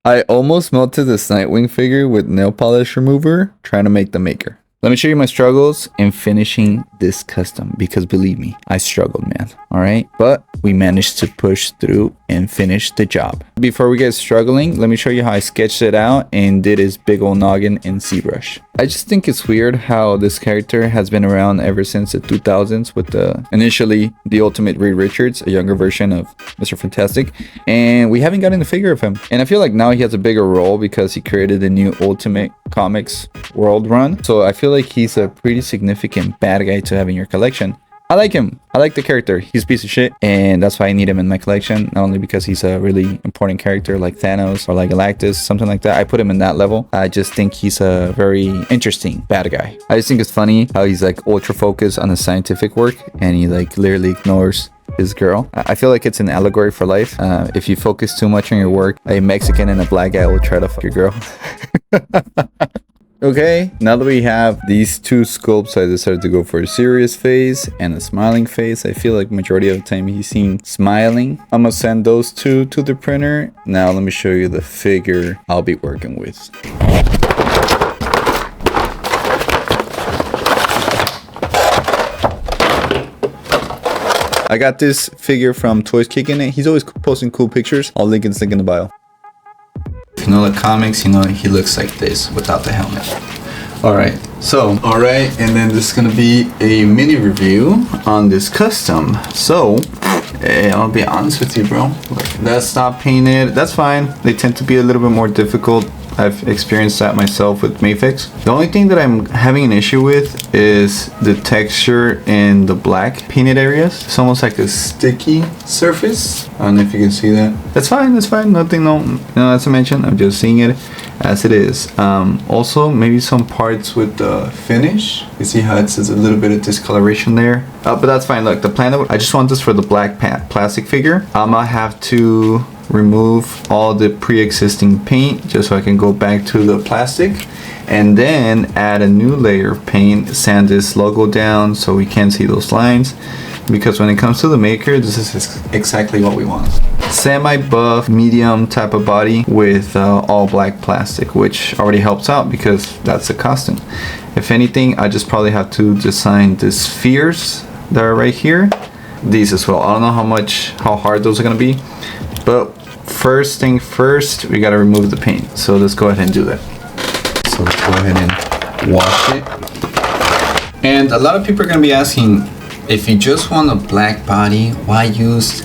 I almost melted this Nightwing figure with nail polish remover, trying to make the maker. Let me show you my struggles in finishing this custom, because believe me, I struggled, man. All right, but we managed to push through and finish the job. Before we get struggling, let me show you how I sketched it out and did his big old noggin in ZBrush. I just think it's weird how this character has been around ever since the 2000s with initially the Ultimate Reed Richards, a younger version of Mr. Fantastic, and we haven't gotten a figure of him. And I feel like now he has a bigger role because he created the new Ultimate Comics World Run. So I feel like he's a pretty significant bad guy to have in your collection. I like him. I like the character. He's a piece of shit, and that's why I need him in my collection. Not only because he's a really important character like Thanos or like Galactus, something like that. I put him in that level. I just think he's a very interesting bad guy. I just think it's funny how he's like ultra focused on the scientific work, and he like literally ignores his girl. I feel like it's an allegory for life. If you focus too much on your work, a Mexican and a black guy will try to fuck your girl. Okay, now that we have these two sculpts, I decided to go for a serious face and a smiling face. I feel like majority of the time he's seen smiling. I'm gonna send those two to the printer. Now let me show you the figure I'll be working with. I got this figure from Toyzkickinit. He's always posting cool pictures. I'll link his link in the bio. If you know the comics, you know he looks like this without the helmet. Alright, and then this is gonna be a mini review on this custom. So, I'll be honest with you, bro. That's not painted. That's fine. They tend to be a little bit more difficult. I've experienced that myself with mafex. The only thing that I'm having an issue with is the texture in the black painted areas. It's almost like a sticky surface. I don't know if you can see that. That's fine, nothing, no that's a mention. I'm just seeing it as it is. Also, maybe some parts with the finish. You see how it's a little bit of discoloration there. But that's fine. Look, the plan, I just want this for the black plastic figure. I'm gonna have to remove all the pre-existing paint just so I can go back to the plastic and then add a new layer of paint, sand this logo down so we can't see those lines, because when it comes to the maker, this is exactly what we want. Semi-buff, medium type of body with all black plastic, which already helps out because that's the costume. If anything, I just probably have to design the spheres that are right here, these as well. I don't know how hard those are gonna be, but first thing first, we gotta remove the paint. So let's go ahead and do that. So let's go ahead and wash it. And a lot of people are gonna be asking, if you just want a black body, why use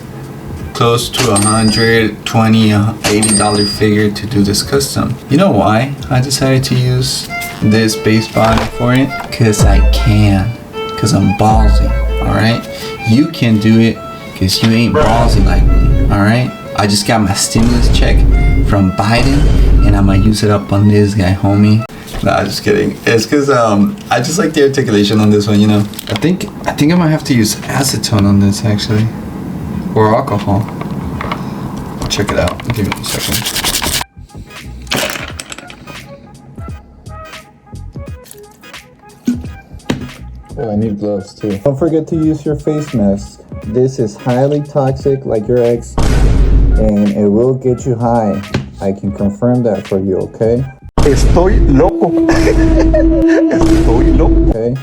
close to $120, $80 figure to do this custom? You know why I decided to use this base body for it? Cause I can, cause I'm ballsy, all right? You can do it cause you ain't ballsy like me, all right? I just got my stimulus check from Biden and I'm gonna use it up on this guy, homie. Nah, just kidding. It's cause I just like the articulation on this one, you know. I think I might have to use acetone on this actually, or alcohol. Check it out. Give me a second. Oh, I need gloves too. Don't forget to use your face mask. This is highly toxic, like your ex, and it will get you high. I can confirm that for you, okay? Estoy loco. Estoy loco. Okay.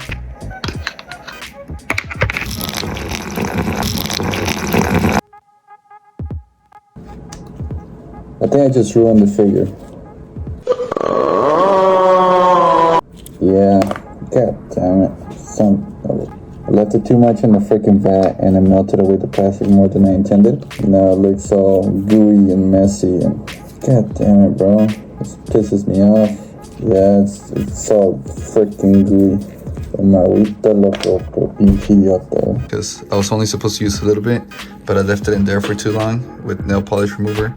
I think I just ruined the figure. Yeah. God damn it. I left it too much in the freaking vat and it melted away the plastic more than I intended. Now it looks all gooey and messy and god damn it, bro. This pisses me off. Yeah, it's all freaking gooey. Because I was only supposed to use a little bit, but I left it in there for too long with nail polish remover.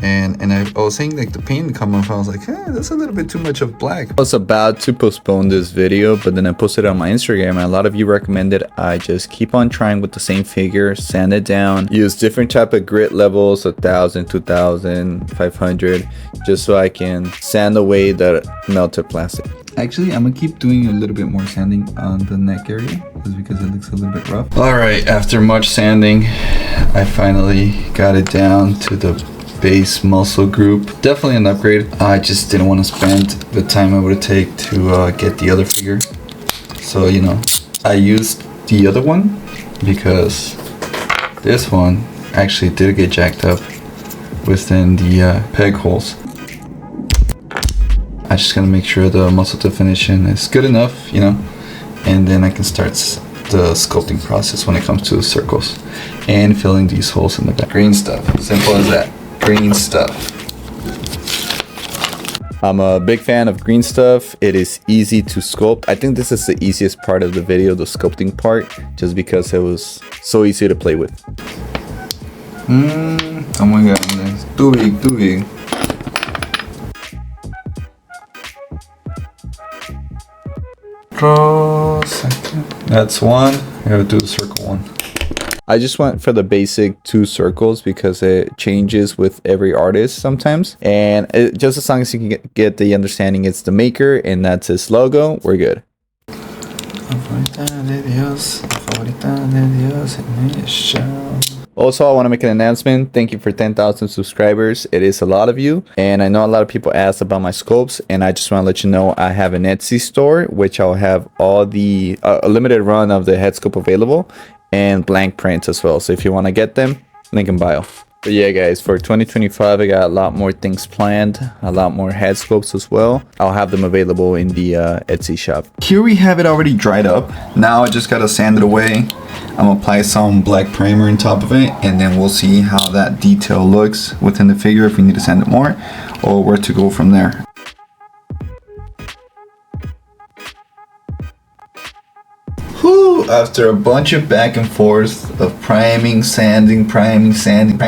And I was saying like the paint come off, I was like, that's a little bit too much of black. I was about to postpone this video, but then I posted it on my Instagram and a lot of you recommended I just keep on trying with the same figure, sand it down, use different type of grit levels, 1,000, 2,000, 500, just so I can sand away the melted plastic. Actually, I'm gonna keep doing a little bit more sanding on the neck area just because it looks a little bit rough. All right, after much sanding, I finally got it down to the base muscle group. Definitely an upgrade. I just didn't want to spend the time it would take to get the other figure. So, you know, I used the other one because this one actually did get jacked up within the peg holes. I just gotta make sure the muscle definition is good enough, you know, and then I can start the sculpting process when it comes to circles and filling these holes in the back. Green stuff, simple as that. Green stuff. I'm a big fan of green stuff. It is easy to sculpt. I think this is the easiest part of the video, the sculpting part, just because it was so easy to play with. Oh my god, too big, too big. That's one. I gotta do the circle one. I just went for the basic 2 circles because it changes with every artist sometimes. And just as long as you can get the understanding it's the maker and that's his logo, we're good. Also, I want to make an announcement. Thank you for 10,000 subscribers. It is a lot of you. And I know a lot of people asked about my sculpts. And I just want to let you know I have an Etsy store, which I'll have all the a limited run of the head sculpt available. And blank prints as well. So if you want to get them, link in bio. But yeah, guys, for 2025, I got a lot more things planned, a lot more head sculpts as well. I'll have them available in the Etsy shop. Here we have it already dried up. Now I just gotta sand it away. I'm gonna apply some black primer on top of it, and then we'll see how that detail looks within the figure, if we need to sand it more or where to go from there. Whew, after a bunch of back and forth of priming, sanding, priming, sanding,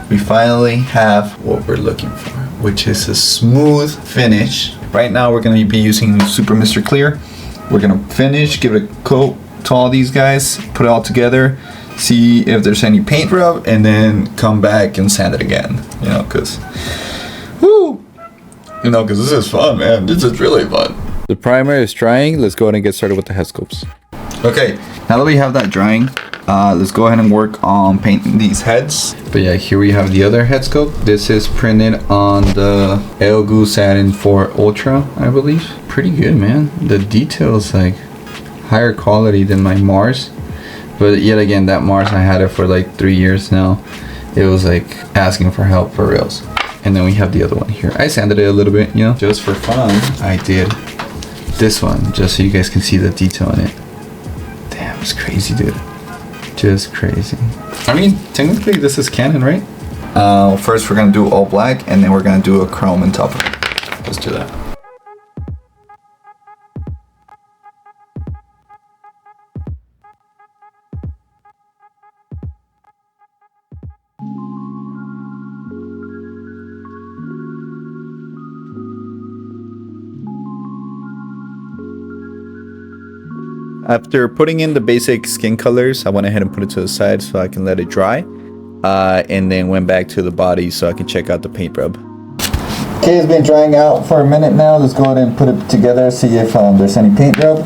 we finally have what we're looking for, which is a smooth finish. Right now we're going to be using Super Mr. Clear. We're going to finish, give it a coat to all these guys, put it all together, see if there's any paint rub, and then come back and sand it again, you know, because you know, because this is fun, man. This is really fun. The primer is drying. Let's go ahead and get started with the head sculpts. Okay, now that we have that drying, let's go ahead and work on painting these heads. But yeah, here we have the other head sculpt. This is printed on the Elgu Satin 4 Ultra, I believe. Pretty good, man. The detail is like higher quality than my Mars. But yet again, that Mars, I had it for like 3 years now. It was like asking for help for reals. And then we have the other one here. I sanded it a little bit, you know, just for fun. I did this one just so you guys can see the detail in it. Damn, it's crazy, dude. Just crazy. I mean, technically this is canon, right? First we're gonna do all black, and then we're gonna do a chrome on top of it. Let's do that. After putting in the basic skin colors, I went ahead and put it to the side so I can let it dry. And then went back to the body so I can check out the paint rub. Okay, it's been drying out for a minute now. Let's go ahead and put it together, see if there's any paint rub.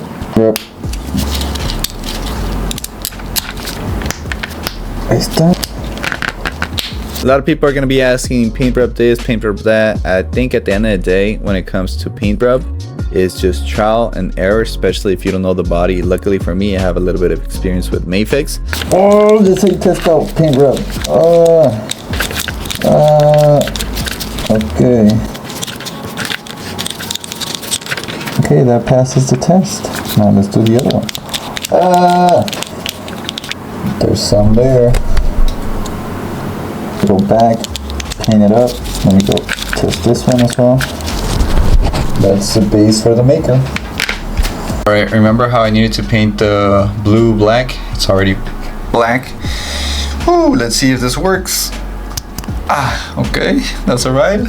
A lot of people are going to be asking paint rub this, paint rub that. I think at the end of the day, when it comes to paint rub, it's just trial and error, especially if you don't know the body. Luckily for me, I have a little bit of experience with mafex. Oh, that's how you test out paint rub. Okay. Okay, that passes the test. Now let's do the other one. There's some there. Go back, paint it up. Let me go test this one as well. That's the base for the maker. Alright, remember how I needed to paint the blue black? It's already black. Ooh, let's see if this works. Okay, that's alright.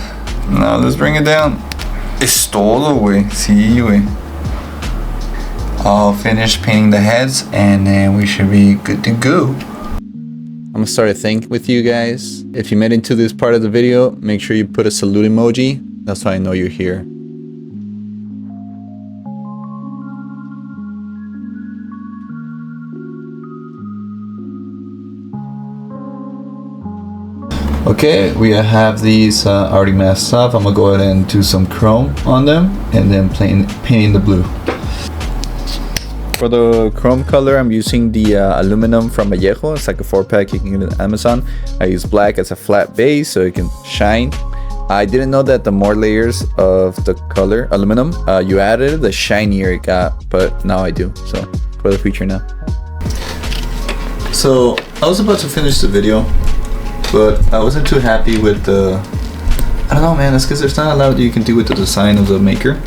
Now let's bring it down. Es todo, güey. Sí, güey. I'll finish painting the heads and then we should be good to go. I'm gonna start a thing with you guys. If you made it to this part of the video, make sure you put a salute emoji. That's how I know you're here. Okay, we have these already masked up. I'm gonna go ahead and do some chrome on them and then painting the blue. For the chrome color, I'm using the aluminum from Vallejo. It's like a 4-pack you can get on Amazon. I use black as a flat base so it can shine. I didn't know that the more layers of the color aluminum you added, the shinier it got, but now I do. So for the future now. So I was about to finish the video, but I wasn't too happy with the, I don't know, man. That's because there's not a lot that you can do with the design of the maker.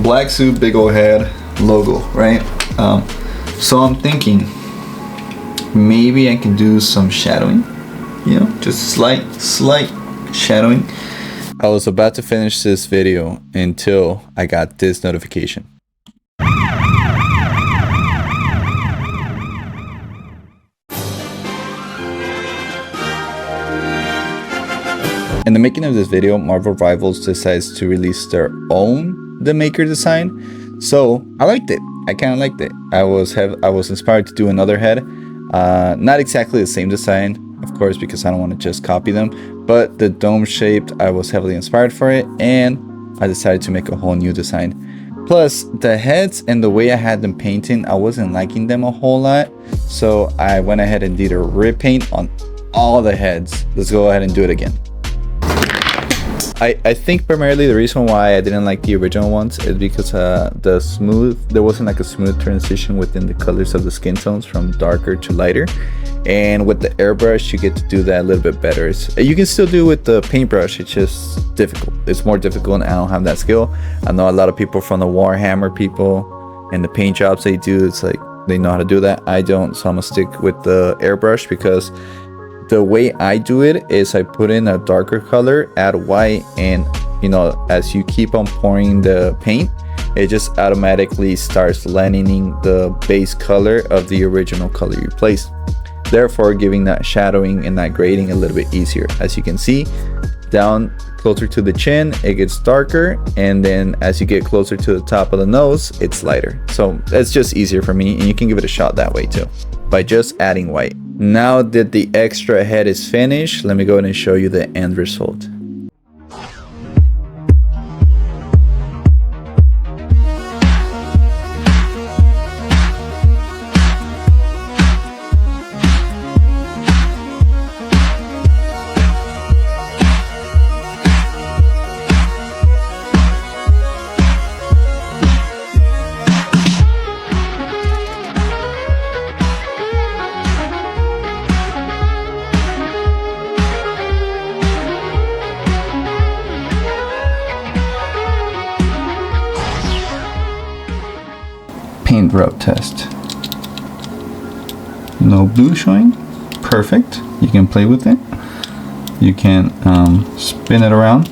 Black suit, big old head, logo, right? So I'm thinking maybe I can do some shadowing, you know, just slight shadowing. I was about to finish this video until I got this notification. In the making of this video, Marvel Rivals decides to release their own The Maker design. So I liked it. I kind of liked it. I was inspired to do another head. Not exactly the same design, of course, because I don't want to just copy them. But the dome shaped, I was heavily inspired for it, and I decided to make a whole new design. Plus, the heads and the way I had them painting, I wasn't liking them a whole lot. So I went ahead and did a repaint on all the heads. Let's go ahead and do it again. I think primarily the reason why I didn't like the original ones is because there wasn't like a smooth transition within the colors of the skin tones from darker to lighter. And with the airbrush, you get to do that a little bit better. You can still do it with the paintbrush, it's just difficult. It's more difficult, and I don't have that skill. I know a lot of people from the Warhammer people and the paint jobs they do, it's like they know how to do that. I don't, so I'm gonna stick with the airbrush because the way I do it is I put in a darker color, add white, and you know, as you keep on pouring the paint, it just automatically starts blending the base color of the original color you placed, therefore giving that shadowing and that grading a little bit easier. As you can see, down closer to the chin it gets darker, and then as you get closer to the top of the nose it's lighter. So it's just easier for me, and you can give it a shot that way too, by just adding white. Now that the extra head is finished, let me go ahead and show you the end result. Paint rub test. No blue showing. Perfect. You can play with it. You can spin it around.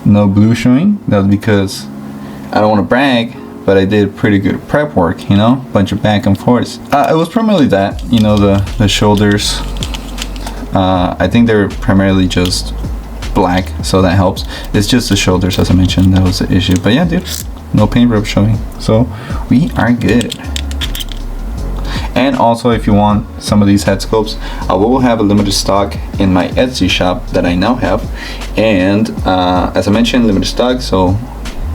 No blue showing. That's because I don't want to brag, but I did pretty good prep work, you know, bunch of back and forth. It was primarily that, you know, the shoulders. I think they're primarily just black, so that helps. It's just the shoulders, as I mentioned, that was the issue. But yeah, dude, no paint rub showing, so we are good. And also, if you want some of these head sculpts, I will have a limited stock in my Etsy shop that I now have. And as I mentioned, limited stock, so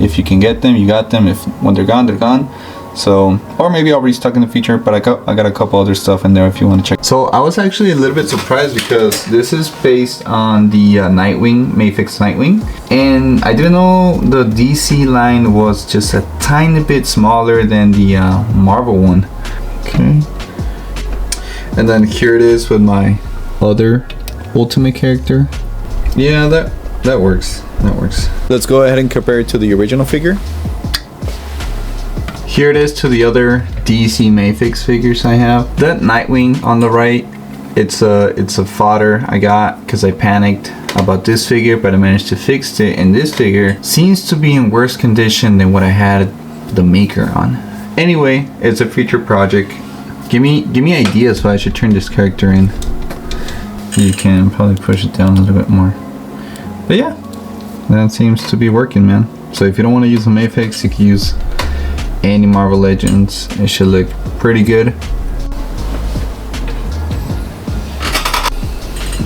if you can get them, you got them. If when they're gone, they're gone. So, or maybe I'll restock in the future, but I got a couple other stuff in there if you want to check. So I was actually a little bit surprised because this is based on the Nightwing, mafex Nightwing, and I didn't know the DC line was just a tiny bit smaller than the Marvel one. Okay, and then here it is with my other Ultimate character. Yeah, that works. That works. Let's go ahead and compare it to the original figure. Here it is to the other DC mafex figures I have. That Nightwing on the right, it's a fodder I got because I panicked about this figure, but I managed to fix it. And this figure seems to be in worse condition than what I had the maker on. Anyway, it's a future project. Give me ideas what I should turn this character in. You can probably push it down a little bit more. But yeah, that seems to be working, man. So if you don't want to use a mafex, you can use any Marvel Legends. It should look pretty good.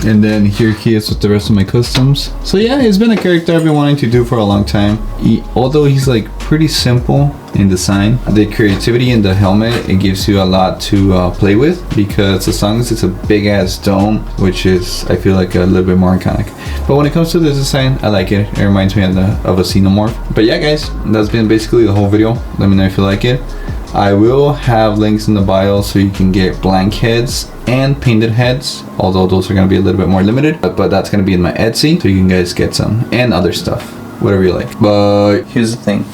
And then here he is with the rest of my customs. So yeah, it's been a character I've been wanting to do for a long time. Although he's like pretty simple in design, the creativity in the helmet, it gives you a lot to play with, because as long as it's a big ass dome, which is, I feel like, a little bit more iconic. But when it comes to this design, I like it. It reminds me of a xenomorph. But yeah guys, that's been basically the whole video. Let me know if you like it. I will have links in the bio so you can get blank heads and painted heads, although those are going to be a little bit more limited, but that's going to be in my Etsy, so you can guys get some and other stuff, whatever you like. But here's the thing,